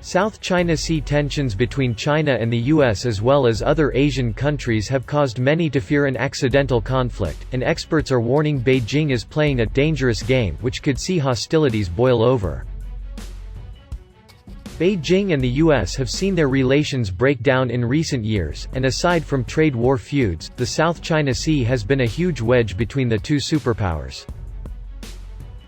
South China Sea tensions between China and the US as well as other Asian countries have caused many to fear an accidental conflict, and experts are warning Beijing is playing a dangerous game which could see hostilities boil over. Beijing and the US have seen their relations break down in recent years, and aside from trade war feuds, the South China Sea has been a huge wedge between the two superpowers.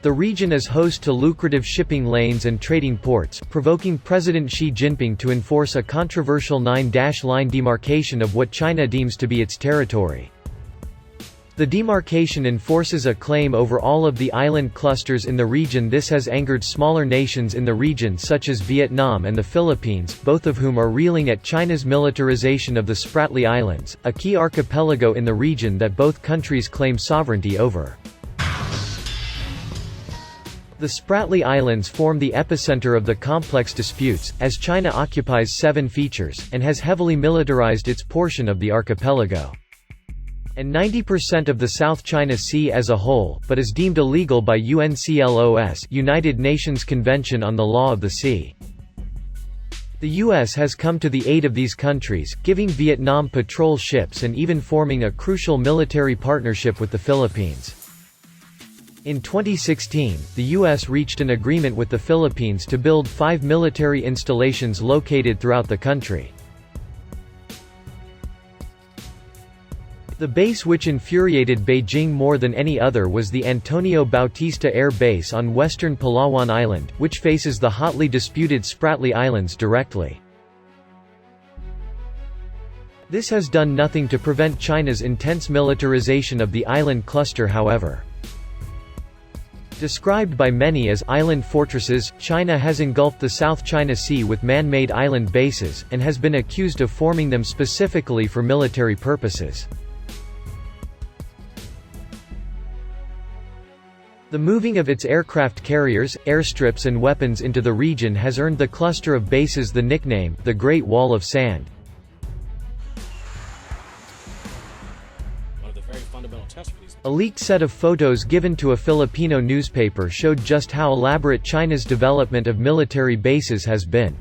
The region is host to lucrative shipping lanes and trading ports, provoking President Xi Jinping to enforce a controversial 9-line demarcation of what China deems to be its territory. The demarcation enforces a claim over all of the island clusters in the region. This has angered smaller nations in the region such as Vietnam and the Philippines, both of whom are reeling at China's militarization of the Spratly Islands, a key archipelago in the region that both countries claim sovereignty over. The Spratly Islands form the epicenter of the complex disputes, as China occupies 7 features, and has heavily militarized its portion of the archipelago. And 90% of the South China Sea as a whole, but is deemed illegal by UNCLOS, United Nations Convention on the Law of the Sea. The US has come to the aid of these countries, giving Vietnam patrol ships and even forming a crucial military partnership with the Philippines. In 2016, the U.S. reached an agreement with the Philippines to build 5 military installations located throughout the country. The base which infuriated Beijing more than any other was the Antonio Bautista Air Base on western Palawan Island, which faces the hotly disputed Spratly Islands directly. This has done nothing to prevent China's intense militarization of the island cluster, however. Described by many as island fortresses, China has engulfed the South China Sea with man-made island bases, and has been accused of forming them specifically for military purposes. The moving of its aircraft carriers, airstrips and weapons into the region has earned the cluster of bases the nickname, the Great Wall of Sand. A leaked set of photos given to a Filipino newspaper showed just how elaborate China's development of military bases has been.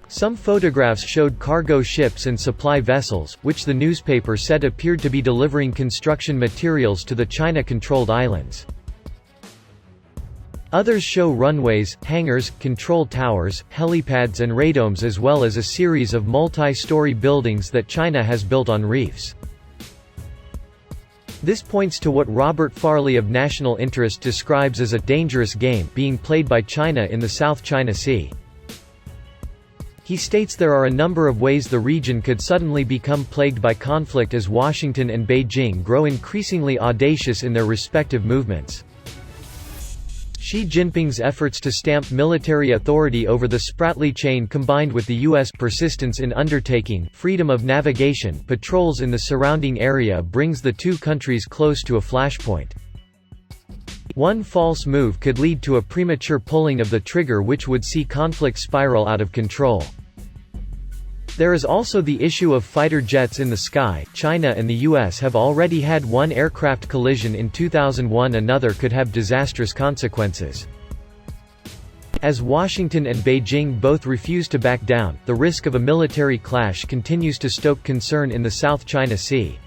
Some photographs showed cargo ships and supply vessels, which the newspaper said appeared to be delivering construction materials to the China-controlled islands. Others show runways, hangars, control towers, helipads and radomes, as well as a series of multi-story buildings that China has built on reefs. This points to what Robert Farley of National Interest describes as a dangerous game being played by China in the South China Sea. He states there are a number of ways the region could suddenly become plagued by conflict as Washington and Beijing grow increasingly audacious in their respective movements. Xi Jinping's efforts to stamp military authority over the Spratly chain combined with the U.S. persistence in undertaking freedom of navigation patrols in the surrounding area brings the two countries close to a flashpoint. One false move could lead to a premature pulling of the trigger which would see conflict spiral out of control. There is also the issue of fighter jets in the sky. China and the US have already had one aircraft collision in 2001. Another could have disastrous consequences. As Washington and Beijing both refuse to back down, the risk of a military clash continues to stoke concern in the South China Sea.